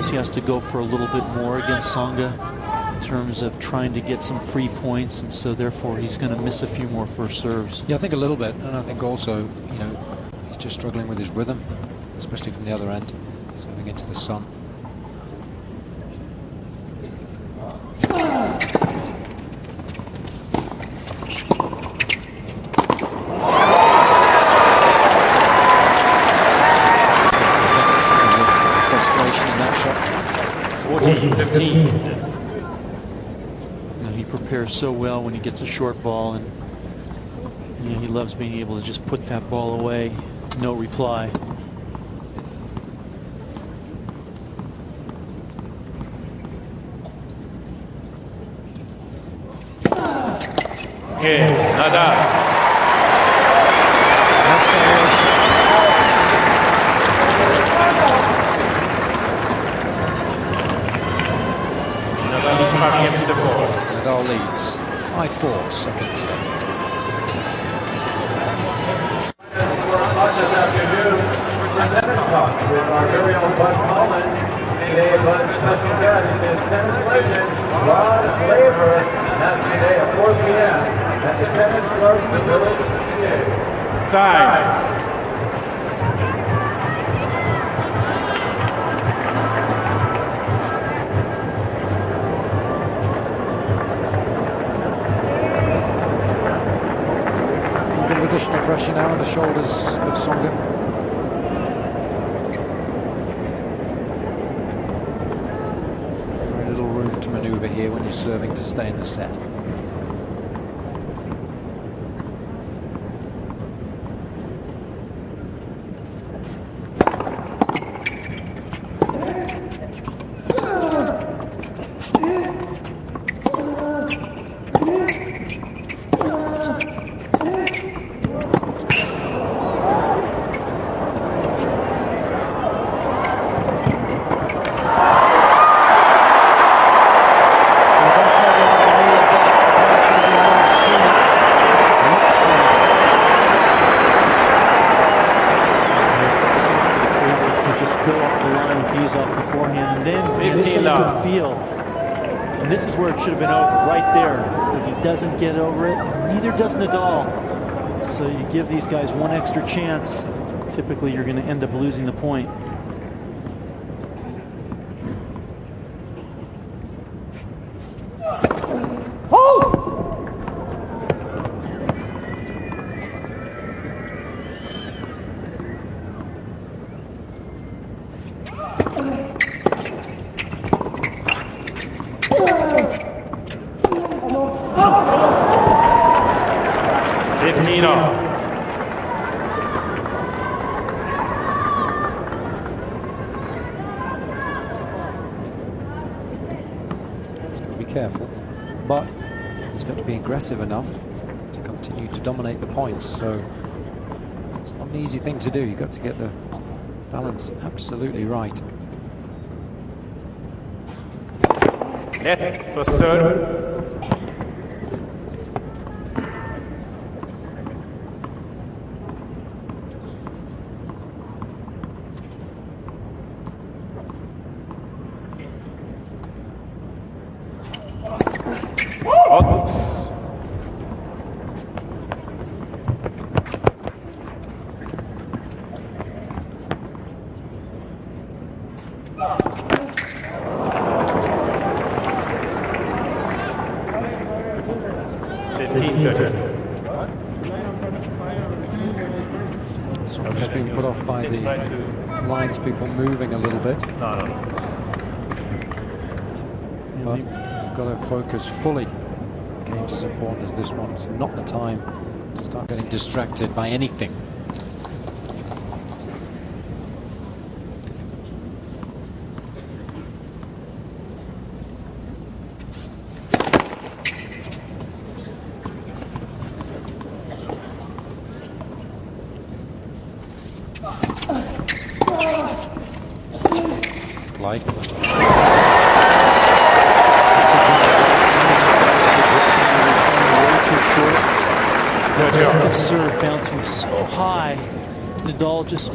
knows he has to go for a little bit more against Tsonga in terms of trying to get some free points, and so therefore he's going to miss a few more first serves. Yeah, I think a little bit, and I think also, you know, he's just struggling with his rhythm, especially from the other end, serving into the sun. Frustration in that shot. 14-15. He prepares so well when he gets a short ball, and you know, he loves being able to just put that ball away, no reply. Okay, Nadal. That's the Nadal leads 5-4, second set. This afternoon for Tennis Talk with our very own Bud Collins, and today Bud's special guest is tennis legend Rod Laver. That's today at 4 p.m. at the Tennis Club in the Village City. Time. Additional pressure now on the shoulders of Tsonga. Very little room to maneuver here when you're serving to stay in the set. And this is where it should have been over, right there. If he doesn't get over it, neither does Nadal. So you give these guys one extra chance, typically you're going to end up losing the point. Careful, but he's got to be aggressive enough to continue to dominate the points, so it's not an easy thing to do. You've got to get the balance absolutely right. Net for serve. So I've just been put off by the lines people moving a little bit. But you've got to focus fully. Games as important as this one. It's not the time to start getting distracted by anything. Like way too short. That second serve bouncing so high. Nadal just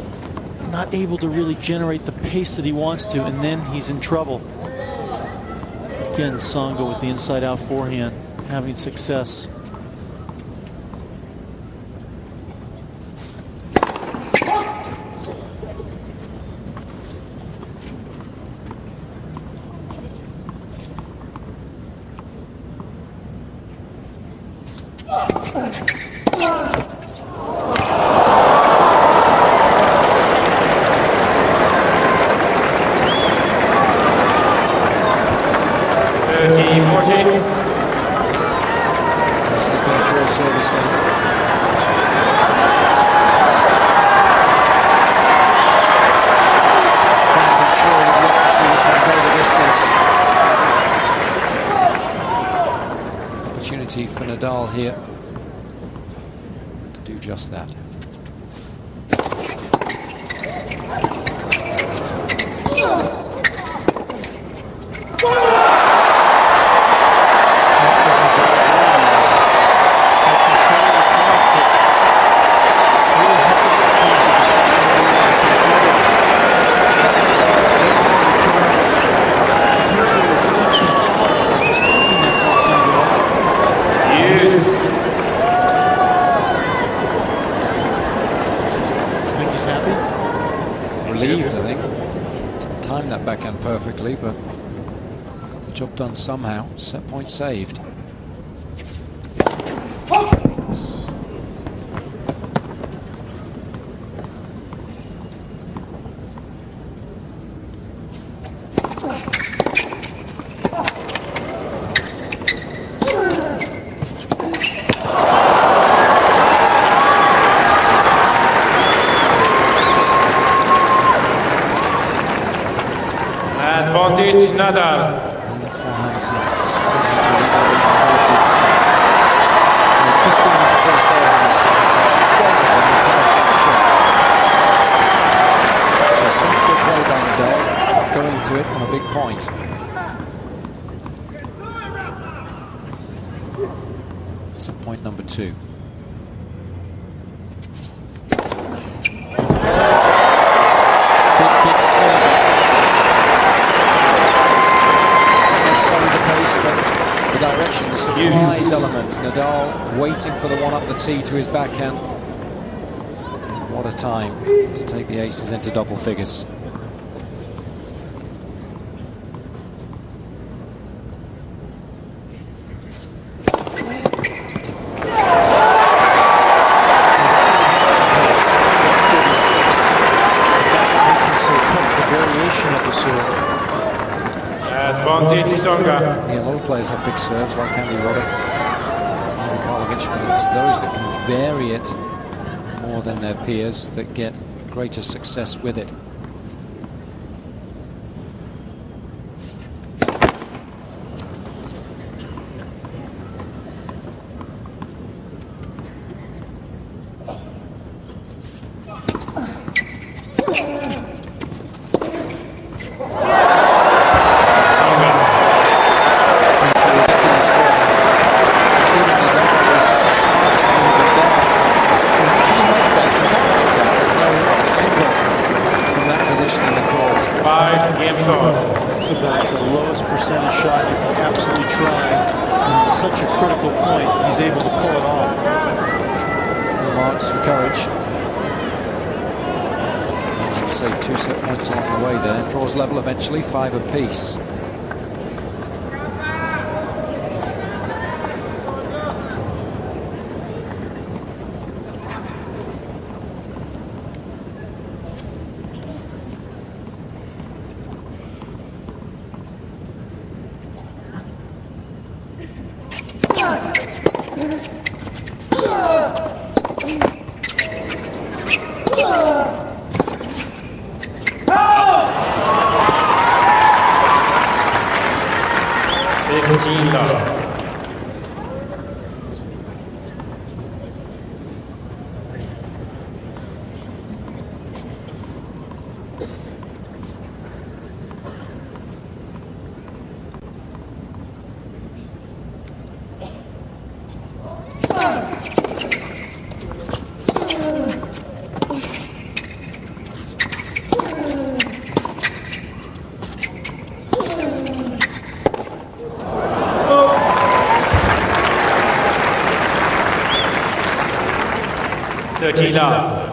not able to really generate the pace that he wants to, and then he's in trouble. Again, Tsonga with the inside-out forehand, having success. For Nadal here to do just that. Relieved, I think. Didn't time that backhand perfectly, but got the job done somehow. Set point saved. Advantage Nadal. Forehand is taking to the ability. 15 in the first hours in the second set. It's well done on the perfect shot. So sensible play by Nadal, going to it on a big point. Set point number 2. Big serve. The direction, the surprise elements. Nadal waiting for the one up the tee to his backhand. What a time to take the aces into double figures. Advantage Tsonga. Yeah, a lot of players have big serves like Andy Roddick, Ivan Karlovic, but it's those that can vary it more than their peers that get greater success with it. It's about the lowest percentage shot you can absolutely try. And it's such a critical point, he's able to pull it off. Full marks for courage. Managing to save 2 set points along the way there. Draws level eventually, 5 apiece. 30 love.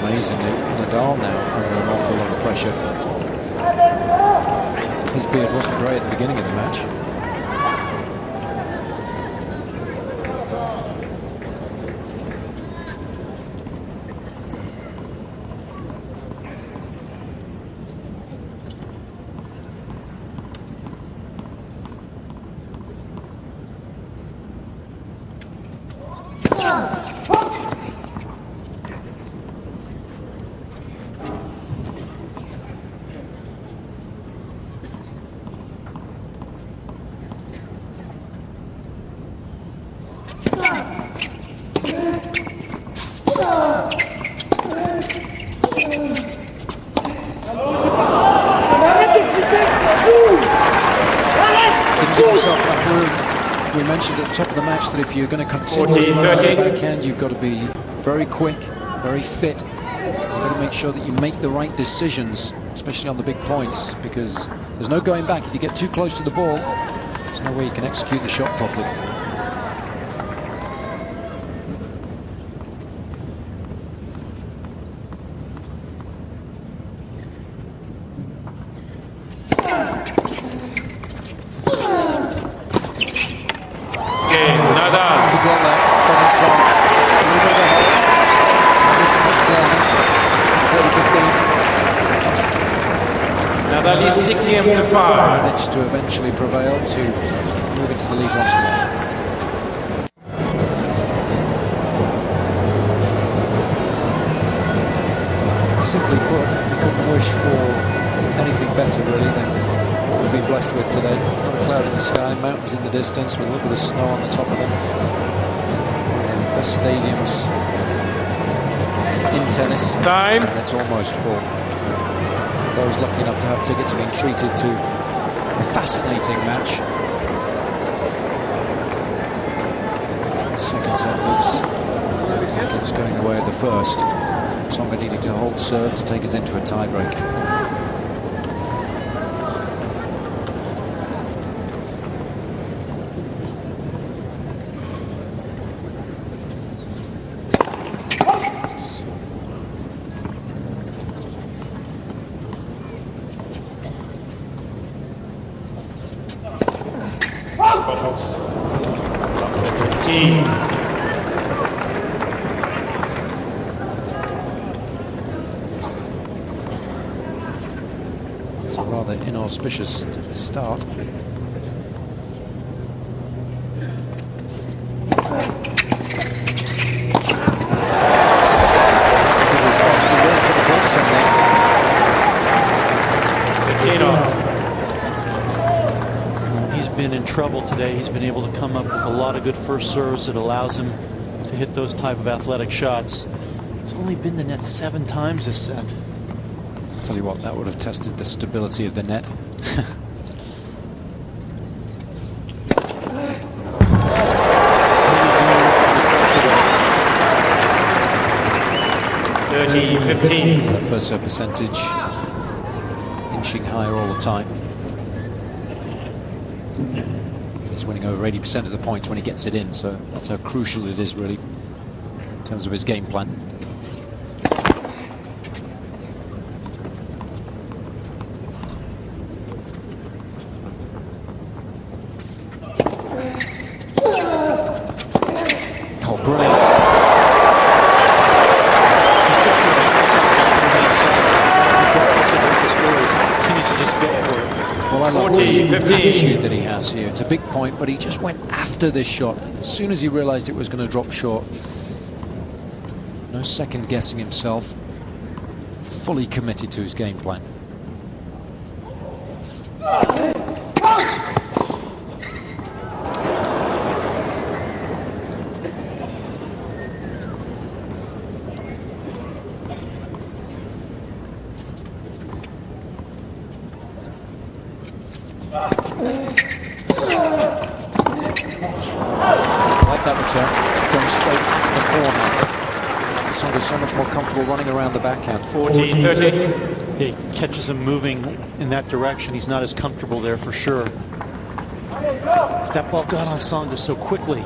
Amazingly, Nadal now under an awful lot of pressure. His beard wasn't great at the beginning of the match. We mentioned at the top of the match that if you're going to continue on the backhand, you've got to be very quick, very fit. You've got to make sure that you make the right decisions, especially on the big points, because there's no going back. If you get too close to the ball, there's no way you can execute the shot properly. Nadal is 6 games to 5. Managed to eventually prevail to move into the lead once more. Simply put, we couldn't wish for anything better really than what we've been blessed with today. Not a cloud in the sky, mountains in the distance with a little bit of snow on the top of them. And the best stadiums in tennis. Time. And it's almost full. Those lucky enough to have tickets have been treated to a fascinating match. The second set looks like it's going the way of the first. Tsonga needing to hold serve to take us into a tiebreak. It's a rather inauspicious start. That's a good response to work for the breaks on there. 15 He's been in trouble today. He's been able to come up with a lot of good first serves that allows him to hit those type of athletic shots. He's only been the net 7 times this set. Tell you what, that would have tested the stability of the net. $30-15. The first serve percentage inching higher all the time. He's winning over 80% of the points when he gets it in, so that's how crucial it is really in terms of his game plan. Oh, brilliant. He's just regardless of what the score is, he continues to just go for it. Well, I love 40, the 15. attitude that he has here. It's a big point, but he just went after this shot. As soon as he realized it was going to drop short, no second guessing himself, fully committed to his game plan. Like that return, going straight at the forehand. Tsonga's so much more comfortable running around the backhand. 40, 30. He catches him moving in that direction. He's not as comfortable there for sure. That ball got on Tsonga so quickly.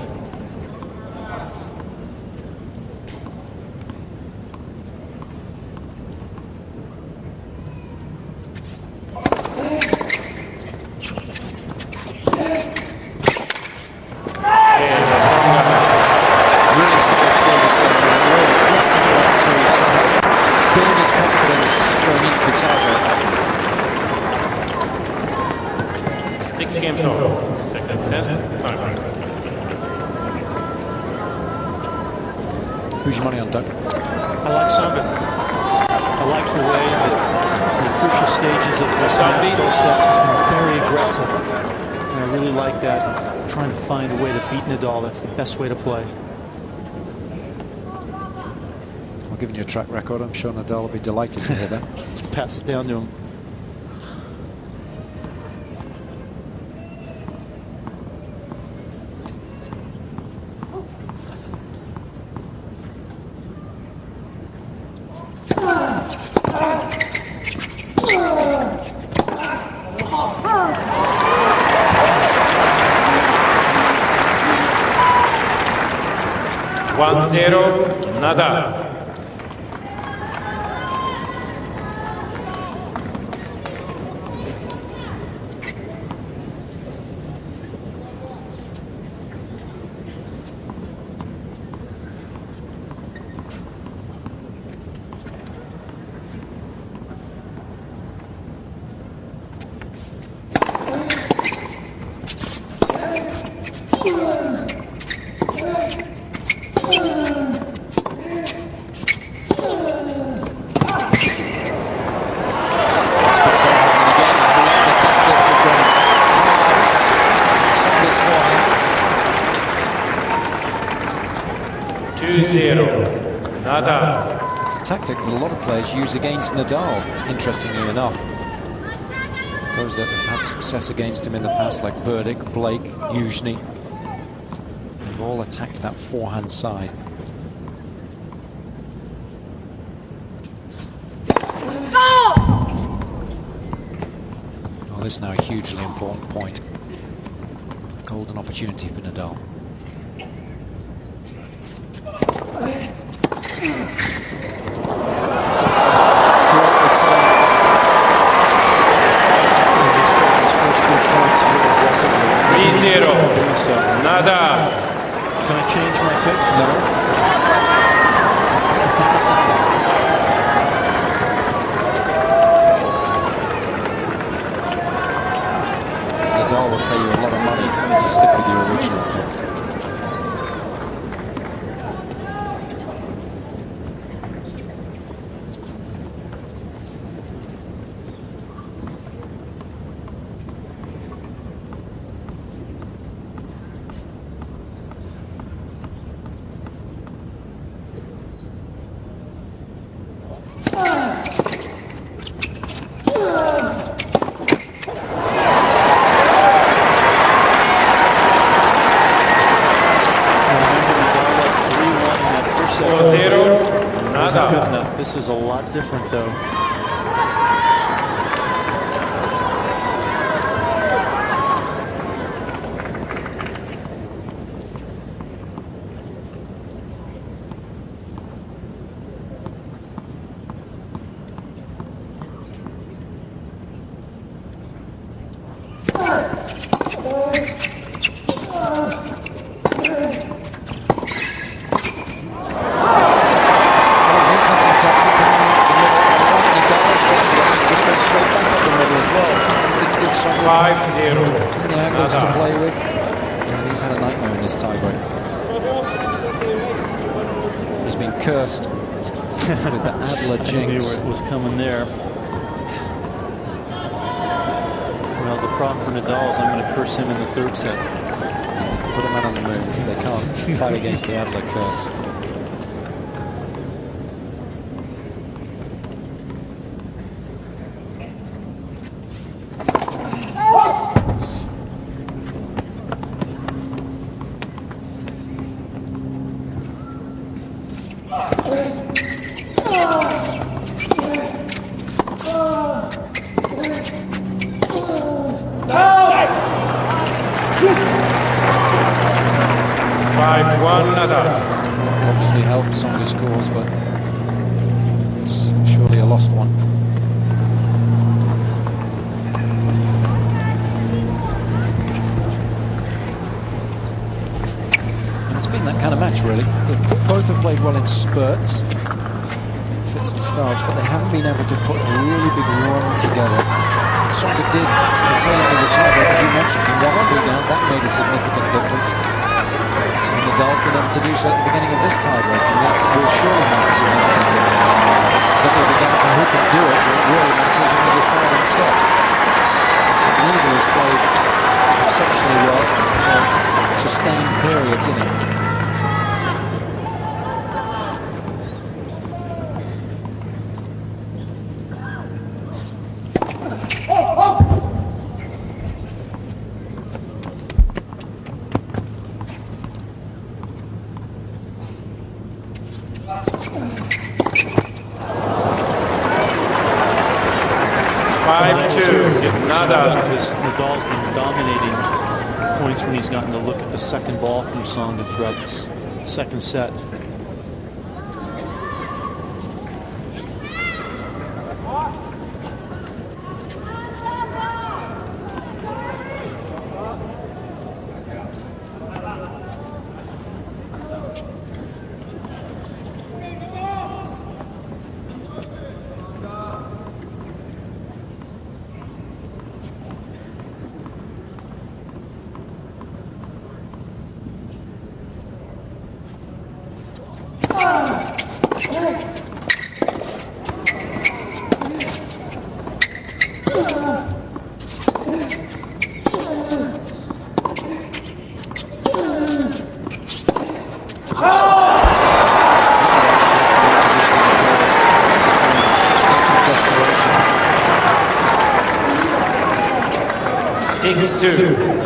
Really solid service going on. Really aggressive to build his confidence where he needs to be targeted. 6 games over. Second set, time. Who's your money on, Doug? I like Tsonga. I like the way that in the crucial stages of this match, both sets, he's been very aggressive. And I really like that. Trying to find a way to beat Nadal. That's the best way to play. Well, given your track record, I'm sure Nadal will be delighted to hear that. Let's pass it down to him. One zero, Nadal. Nadal. It's a tactic that a lot of players use against Nadal, interestingly enough. Those that have had success against him in the past, like Burdick, Blake, Yuzhny, they've all attacked that forehand side. Well, this is now a hugely important point. Golden opportunity for Nadal. Nadal. Can I change my pick? No. Nadal will pay you a lot of money to stick with your original pick. Wasn't good enough. This is a lot different, though. He's had a nightmare in this tiebreak. He's been cursed with the Adler jinx. I knew it was coming there. Well, the problem for Nadal is I'm going to curse him in the third set. Put a man on the moon. They can't fight against the Adler curse. Obviously helped Tsonga's cause, but it's surely a lost one. And it's been that kind of match, really. Both have played well in spurts, fits and starts, but they haven't been able to put a really big run together. Tsonga did retain with the tiebreak, as you mentioned, from 1-3 down. That made a significant difference. Nadal's been able to do so at the beginning of this tiebreak, and that will surely make a significant difference. But they'll be down to who can do it, but it really matters in the deciding set. Neither has played exceptionally well for sustained periods in it. Because Nadal's been dominating points when he's gotten to look at the second ball from Tsonga throughout this second set.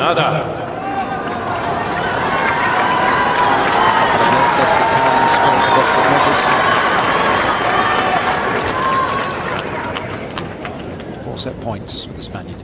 Nadal. Against desperate times, calling for desperate measures. 4 set points for the Spaniard.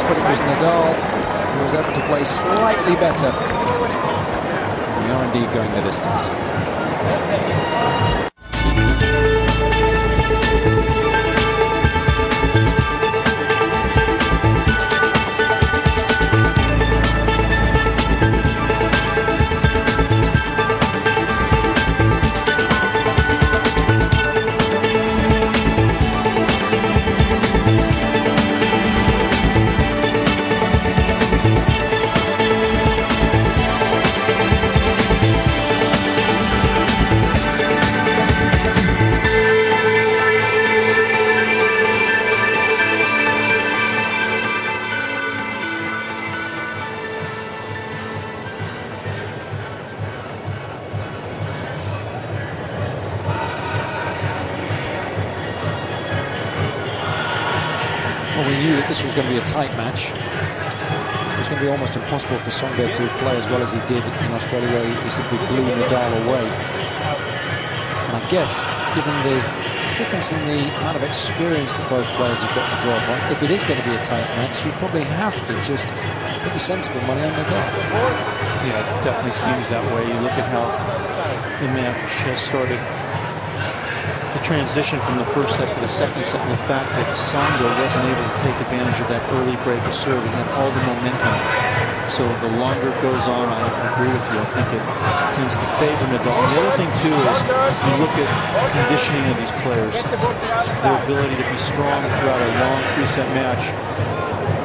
But it was Nadal who was able to play slightly better. We are indeed going the distance. this was going to be a tight match. It was going to be almost impossible for Tsonga to play as well as he did in Australia, where he simply blew Nadal away. And I guess, given the difference in the amount of experience that both players have got to draw upon, if it is going to be a tight match, you probably have to just put the sensible money on Nadal. Yeah, it definitely seems that way. You look at how the match has started. The transition from the first set to the second set, and the fact that Tsonga wasn't able to take advantage of that early break of serve. He had all the momentum. So the longer it goes on, I agree with you. I think it tends to favor Nadal. And the other thing, too, is you look at conditioning of these players, their ability to be strong throughout a long three-set match.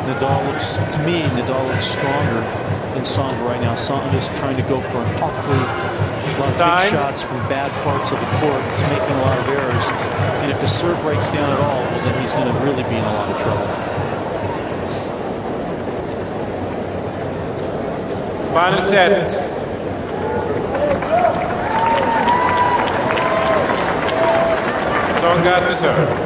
Nadal looks stronger than Tsonga right now. Tsonga's trying to go for an awfully lot of big shots from bad parts of the court. He's making a lot of errors. And if his serve breaks down at all, well, then he's going to really be in a lot of trouble. Final set. Tsonga to serve.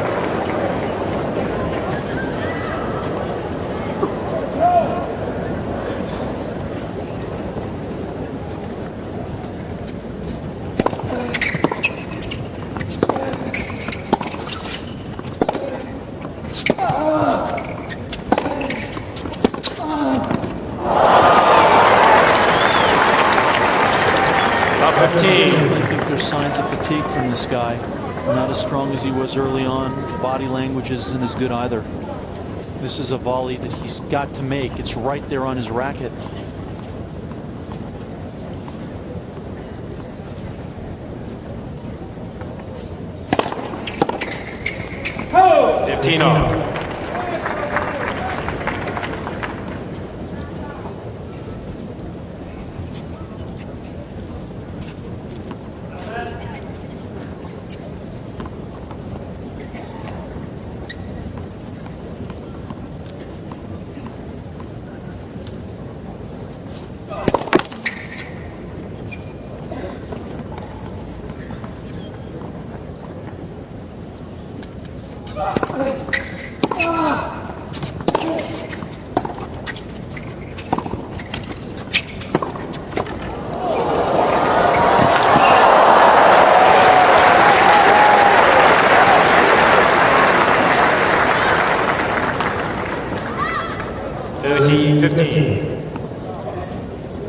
I think there's signs of fatigue from this guy. Not as strong as he was early on. Body language isn't as good either. This is a volley that he's got to make. It's right there on his racket. Oh! 15 on.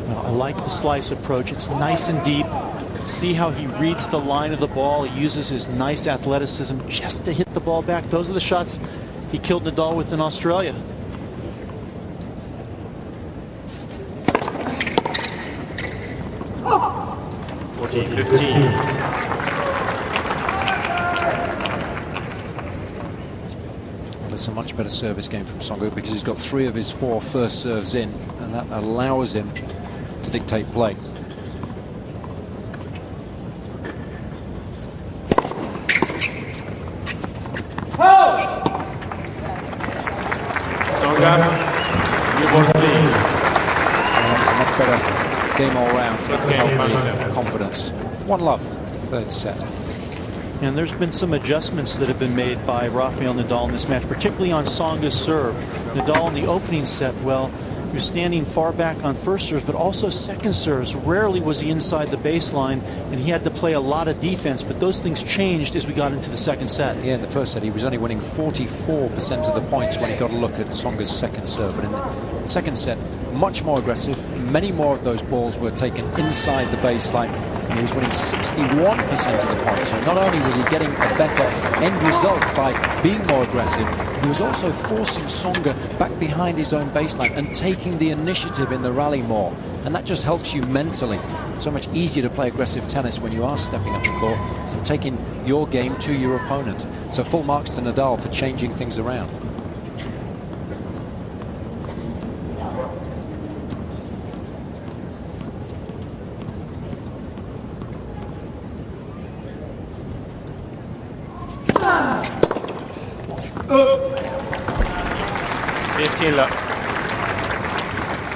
I like the slice approach. It's nice and deep. See how he reads the line of the ball. He uses his nice athleticism just to hit the ball back. Those are the shots he killed Nadal with in Australia. Oh. 14-15. It's a much better service game from Tsonga because he's got 3 of his 4 first serves in, and that allows him to dictate play. Tsonga, new balls please. It's a much better game all round. First game, confidence. 1-love, third set. And there's been some adjustments that have been made by Rafael Nadal in this match, particularly on Tsonga's serve. Nadal in the opening set, well, he was standing far back on first serves, but also second serves. Rarely was he inside the baseline, and he had to play a lot of defense, but those things changed as we got into the second set. Yeah, in the first set, he was only winning 44% of the points when he got a look at Tsonga's second serve. But in the second set, much more aggressive. Many more of those balls were taken inside the baseline, and he was winning 61% of the points. So not only was he getting a better end result by being more aggressive, he was also forcing Tsonga back behind his own baseline and taking the initiative in the rally more. And that just helps you mentally. It's so much easier to play aggressive tennis when you are stepping up the court and taking your game to your opponent. So full marks to Nadal for changing things around. Oh. 15 love.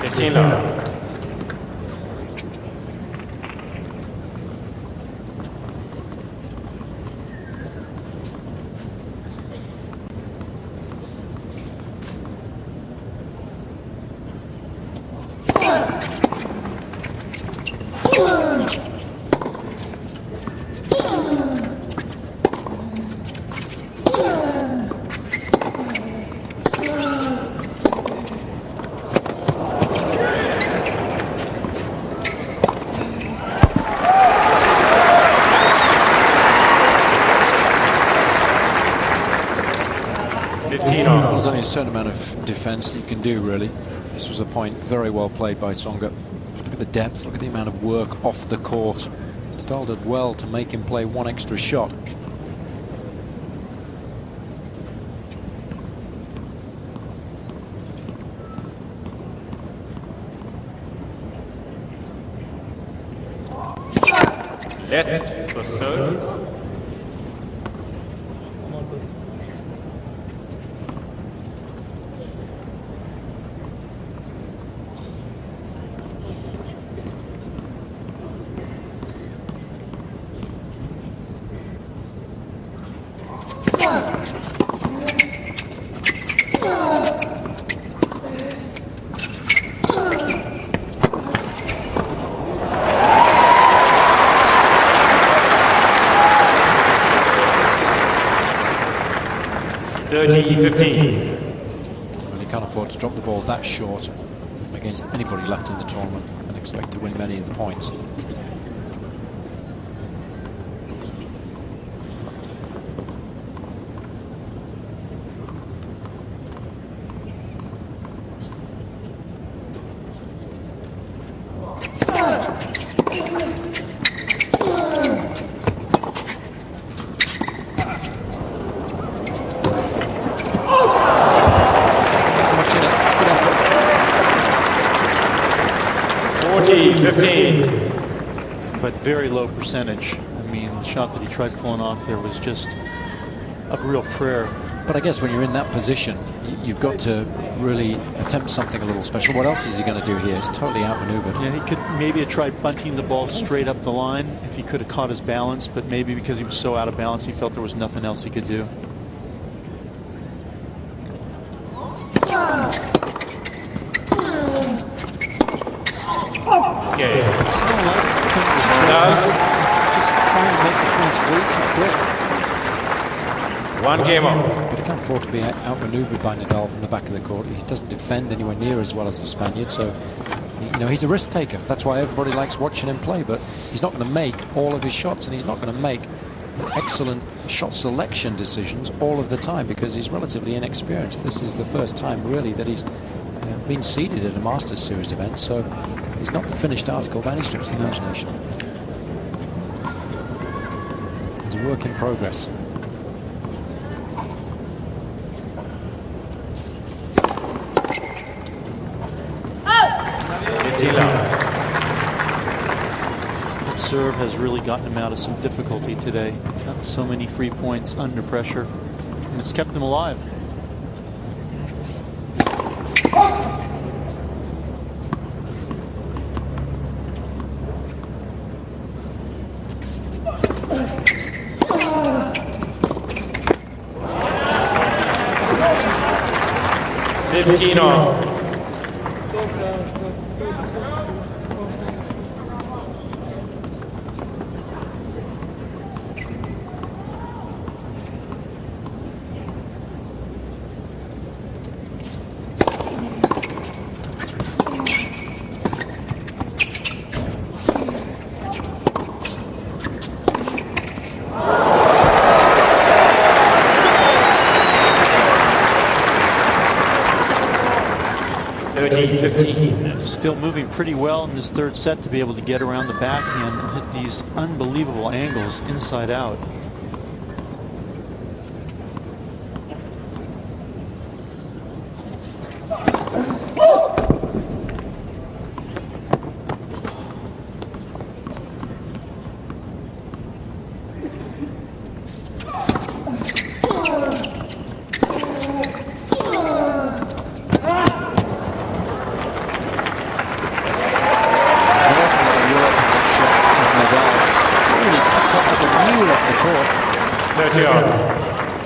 15 love. there's only a certain amount of defense that you can do, really. This was a point very well played by Tsonga. Look at the depth, look at the amount of work off the court. Nadal did well to make him play one extra shot. Let for serve. Well, you can't afford to drop the ball that short against anybody left in the tournament and expect to win many of the points. But very low percentage. I mean, the shot that he tried pulling off there was just a real prayer. But I guess when you're in that position, you've got to really attempt something a little special. What else is he going to do here? He's totally outmaneuvered. Yeah, he could maybe have tried bunting the ball straight up the line if he could have caught his balance, but maybe because he was so out of balance, he felt there was nothing else he could do. Okay. I just don't like some of his choices. He's just trying to make the points way too quick. One game up. But he can't afford to be outmaneuvered by Nadal from the back of the court. He doesn't defend anywhere near as well as the Spaniard, so you know he's a risk taker. That's why everybody likes watching him play. But he's not going to make all of his shots, and he's not going to make excellent shot selection decisions all of the time because he's relatively inexperienced. This is the first time really that he's been seeded at a Masters Series event, so he's not the finished article by any stretch of the imagination. It's a work in progress. That serve has really gotten him out of some difficulty today. He's got so many free points under pressure, and it's kept him alive. Still moving pretty well in this third set to be able to get around the backhand and hit these unbelievable angles inside out.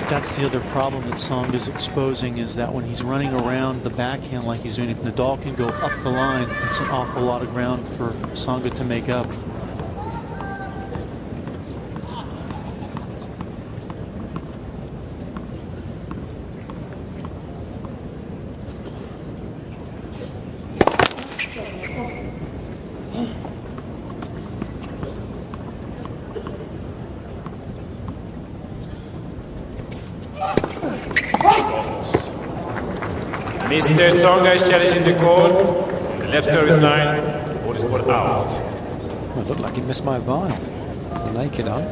That's the other problem that Tsonga is exposing, is that when he's running around the backhand like he's doing, if Nadal can go up the line, it's an awful lot of ground for Tsonga to make up. Mr. Tsonga is challenging the call. The left service line. Ball is ball out. Well, it looked like he missed my bile. It's the naked eye.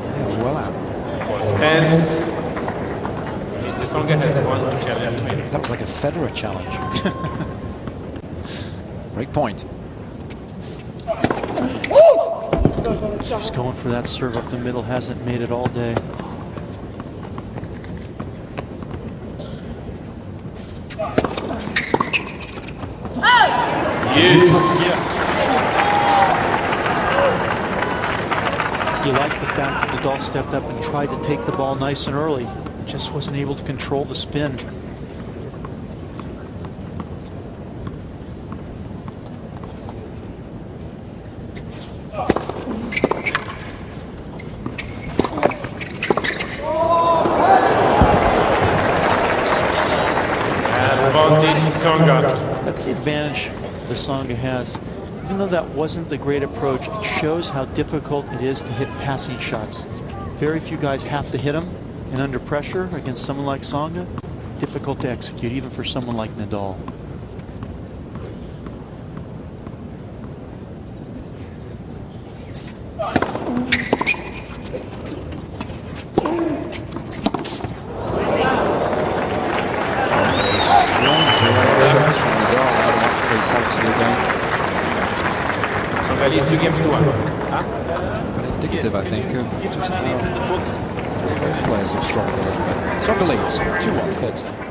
Yeah, well out. Ball stands. Mr. Tsonga has one challenge remaining. That was like a Federer challenge. Break point. Just going for that serve up the middle, hasn't made it all day. Yes. You like the fact that Nadal stepped up and tried to take the ball nice and early. Just wasn't able to control the spin. That's the advantage the Tsonga has. Even though that wasn't the great approach, it shows how difficult it is to hit passing shots. Very few guys have to hit them, and under pressure against someone like Tsonga, difficult to execute, even for someone like Nadal. At least 2 games to 1. But indicative, I think, of just how both players have struggled a little bit. Tsonga leads 2-1 third set.